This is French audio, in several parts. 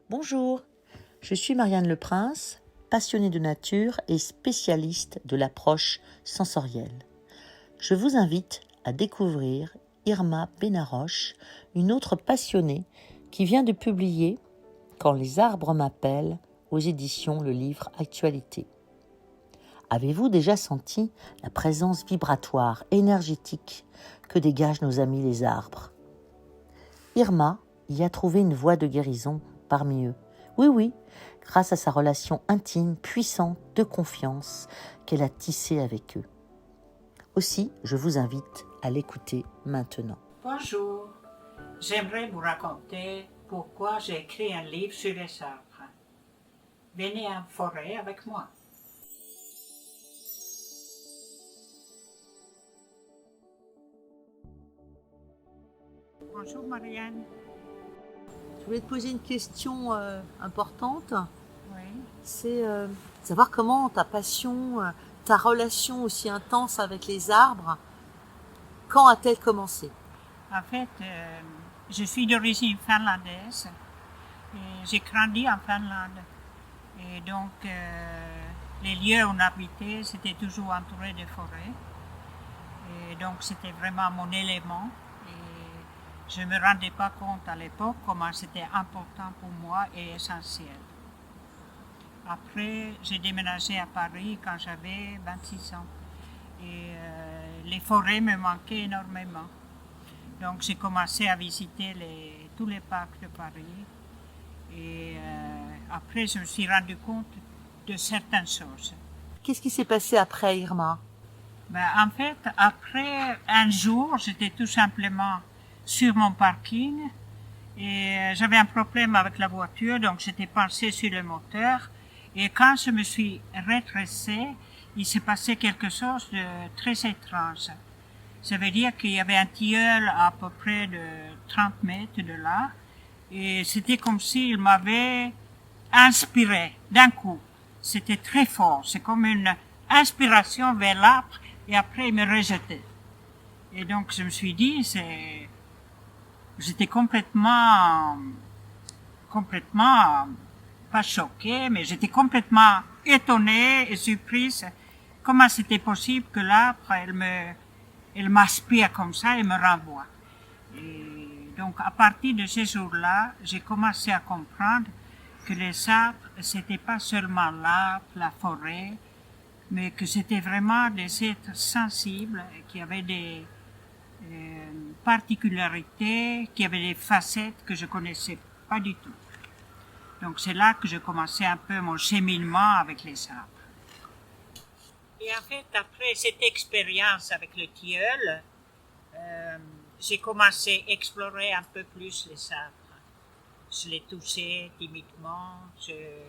Bonjour, je suis Marianne Leprince, passionnée de nature et spécialiste de l'approche sensorielle. Je vous invite à découvrir Irma Benaroche, une autre passionnée qui vient de publier « Quand les arbres m'appellent » aux éditions Le Livre Actualité. Avez-vous déjà senti la présence vibratoire, énergétique que dégagent nos amis les arbres ? Irma y a trouvé une voie de guérison parmi eux. Oui, grâce à sa relation intime, puissante, de confiance qu'elle a tissée avec eux. Aussi, je vous invite à l'écouter maintenant. Bonjour, j'aimerais vous raconter pourquoi j'ai écrit un livre sur les arbres. Venez en forêt avec moi. Bonjour Marianne. Je voulais te poser une question importante. Oui. C'est savoir comment ta passion, ta relation aussi intense avec les arbres, quand a-t-elle commencé ? En fait, je suis d'origine finlandaise et j'ai grandi en Finlande. Et donc, les lieux où on habitait, c'était toujours entouré de forêts. Et donc, c'était vraiment mon élément. Et je ne me rendais pas compte à l'époque comment c'était important pour moi et essentiel. Après, j'ai déménagé à Paris quand j'avais 26 ans. Et les forêts me manquaient énormément. Donc, j'ai commencé à visiter tous les parcs de Paris. Et après, je me suis rendu compte de certaines choses. Qu'est-ce qui s'est passé après, Irma ? En fait, après un jour, j'étais tout simplement sur mon parking et j'avais un problème avec la voiture, donc j'étais penchée sur le moteur. Et quand je me suis redressée, il s'est passé quelque chose de très étrange. Ça veut dire qu'il y avait un tilleul à peu près de 30 mètres de là, et c'était comme s'il m'avait inspiré d'un coup. C'était très fort, c'est comme une inspiration vers l'arbre, et après il me rejetait. Et donc je me suis dit, j'étais complètement, pas choquée, mais j'étais complètement étonnée et surprise. Comment c'était possible que l'arbre, elle m'aspire comme ça et me renvoie. Et donc, à partir de ce jour-là, j'ai commencé à comprendre que les arbres, c'était pas seulement l'arbre, la forêt, mais que c'était vraiment des êtres sensibles qui avaient des particularités, qui avaient des facettes que je connaissais pas du tout. Donc, c'est là que j'ai commencé un peu mon cheminement avec les arbres. Et en fait, après cette expérience avec le tilleul, j'ai commencé à explorer un peu plus les arbres. Je les touchais timidement, j'ai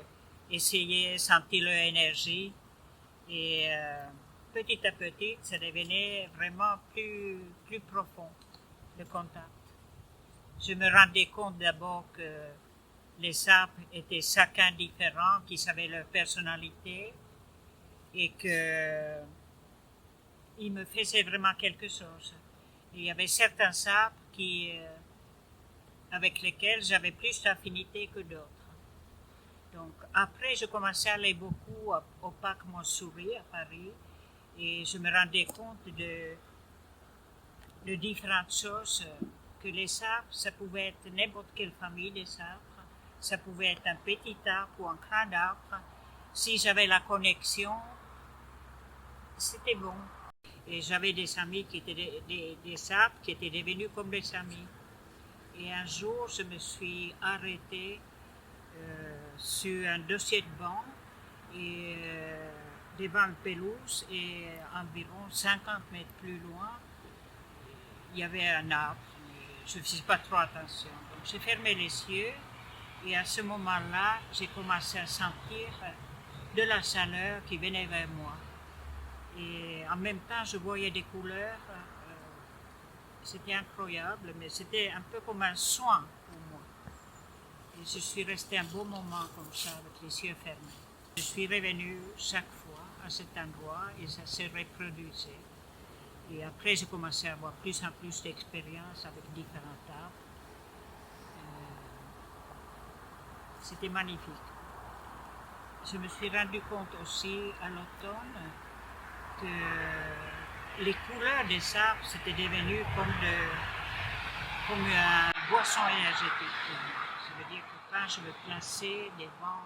essayé de sentir leur énergie et petit à petit, ça devenait vraiment plus profond, le contact. Je me rendais compte d'abord que les arbres étaient chacun différents, qu'ils avaient leur personnalité et que ils me faisaient vraiment quelque chose. Il y avait certains arbres avec lesquels j'avais plus d'affinité que d'autres. Donc après, je commençais à aller beaucoup au parc Montsouris à Paris et je me rendais compte de différentes choses, que les arbres, ça pouvait être n'importe quelle famille des arbres, ça pouvait être un petit arbre ou un grand arbre. Si j'avais la connexion, c'était bon. Et j'avais des amis qui étaient des arbres qui étaient devenus comme des amis. Et un jour, je me suis arrêtée sur un dossier de banc et devant le pelouse et environ 50 mètres plus loin, il y avait un arbre. Je ne faisais pas trop attention. Donc j'ai fermé les yeux et à ce moment-là, j'ai commencé à sentir de la chaleur qui venait vers moi. Et en même temps, je voyais des couleurs. C'était incroyable, mais c'était un peu comme un soin pour moi. Et je suis restée un bon moment comme ça, avec les yeux fermés. Je suis revenue chaque fois à cet endroit et ça se reproduisait. Et après, j'ai commencé à avoir plus en plus d'expérience avec différents arbres. C'était magnifique. Je me suis rendu compte aussi à l'automne que les couleurs des arbres, c'était devenu comme une boisson énergétique pour moi. Ça veut dire que quand je me plaçais devant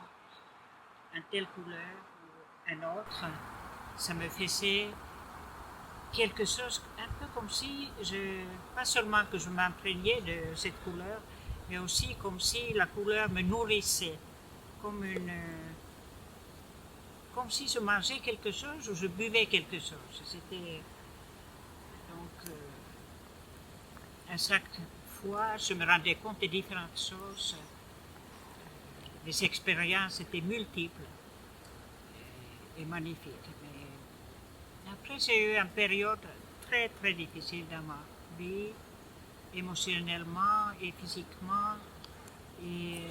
une telle couleur ou une autre, ça me faisait quelque chose, un peu comme si, pas seulement que je m'imprégnais de cette couleur, mais aussi comme si la couleur me nourrissait, comme si je mangeais quelque chose ou je buvais quelque chose. C'était donc à chaque fois, je me rendais compte de différentes choses. Les expériences étaient multiples et magnifiques. Mais après, j'ai eu une période très très difficile dans ma vie, émotionnellement et physiquement. Et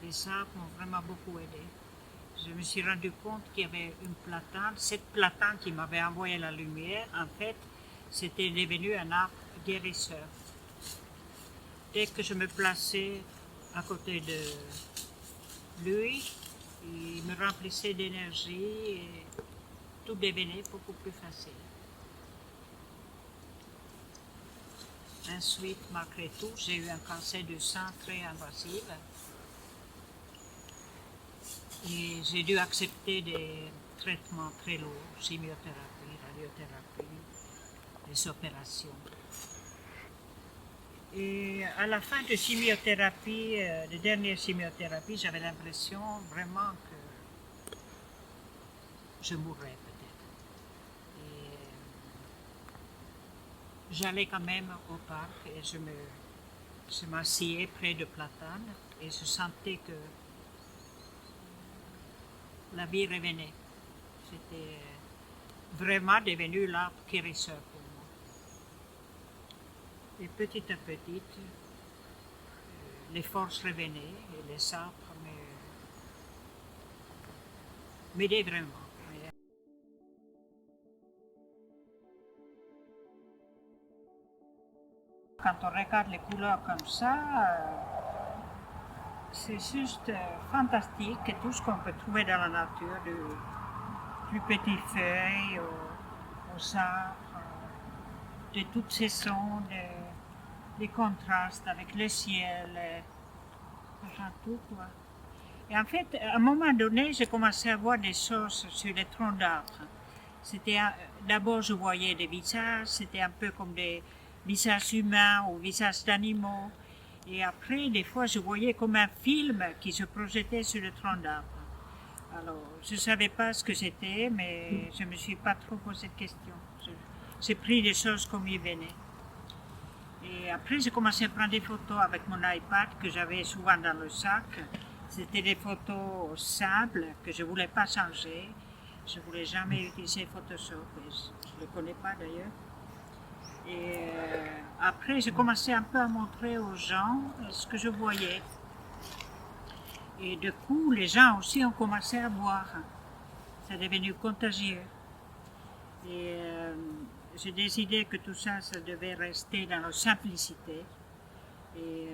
les arbres m'ont vraiment beaucoup aidé. Je me suis rendu compte qu'il y avait une platane. Cette platane qui m'avait envoyé la lumière, en fait, c'était devenu un arbre guérisseur. Dès que je me plaçais à côté de lui, il me remplissait d'énergie et tout devenait beaucoup plus facile. Ensuite, malgré tout, j'ai eu un cancer du sein très invasif. Et j'ai dû accepter des traitements très lourds, chimiothérapie, radiothérapie, des opérations. Et à la fin de chimiothérapie, de dernière chimiothérapie, j'avais l'impression vraiment que je mourrais peut-être. Et j'allais quand même au parc et je m'asseyais près de platane et je sentais que la vie revenait. C'était vraiment devenu l'arbre guérisseur pour moi. Et petit à petit, les forces revenaient et les arbres m'aidaient vraiment. Quand on regarde les couleurs comme ça, c'est juste fantastique, tout ce qu'on peut trouver dans la nature, de plus petites feuilles aux arbres, de toutes saisons, des contrastes avec le ciel, tout quoi. Et en fait, à un moment donné, j'ai commencé à voir des choses sur les troncs d'arbres. C'était d'abord je voyais des visages, c'était un peu comme des visages humains ou visages d'animaux. Et après, des fois, je voyais comme un film qui se projetait sur le tronc d'arbre. Alors, je ne savais pas ce que c'était, mais je ne me suis pas trop posé de questions. J'ai pris des choses comme ils venaient. Et après, j'ai commencé à prendre des photos avec mon iPad que j'avais souvent dans le sac. C'était des photos simples que je ne voulais pas changer. Je ne voulais jamais utiliser Photoshop, et je ne le connais pas d'ailleurs. Et après, j'ai commencé un peu à montrer aux gens ce que je voyais. Et du coup, les gens aussi ont commencé à voir. C'est devenu contagieux. Et j'ai décidé que tout ça, ça devait rester dans la simplicité. Et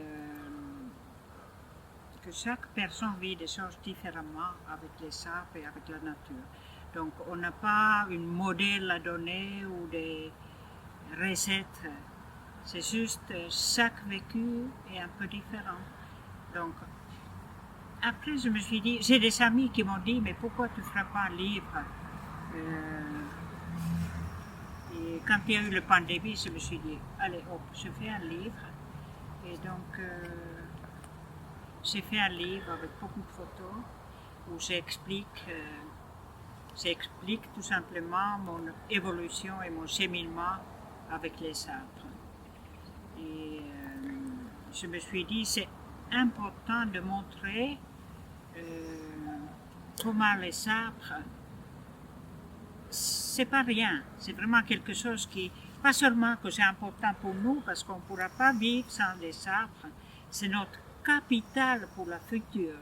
que chaque personne vit des choses différemment avec les arbres et avec la nature. Donc, on n'a pas un modèle à donner ou des recettes. C'est juste chaque vécu est un peu différent. Donc, après, je me suis dit, j'ai des amis qui m'ont dit, mais pourquoi tu ne feras pas un livre Et quand il y a eu la pandémie, je me suis dit, allez, hop, je fais un livre. Et donc, j'ai fait un livre avec beaucoup de photos où j'explique tout simplement mon évolution et mon cheminement avec les arbres. Et je me suis dit, c'est important de montrer comment les arbres, c'est pas rien, c'est vraiment quelque chose qui, pas seulement que c'est important pour nous, parce qu'on ne pourra pas vivre sans les arbres, c'est notre capital pour la future.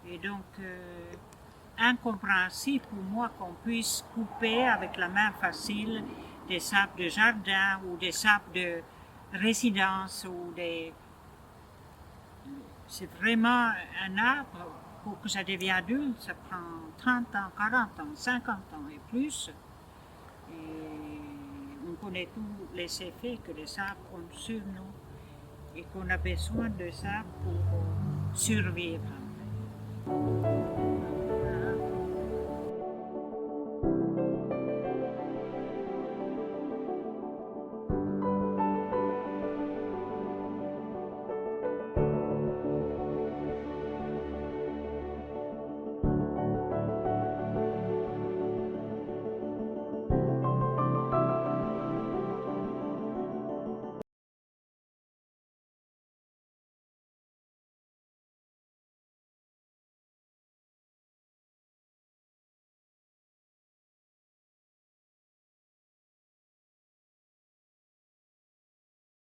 Et donc, incompréhensible pour moi qu'on puisse couper avec la main facile des arbres de jardin ou des arbres de résidence ou C'est vraiment un arbre, pour que ça devienne adulte, ça prend 30 ans, 40 ans, 50 ans et plus. Et on connaît tous les effets que les arbres ont sur nous et qu'on a besoin de ça pour survivre.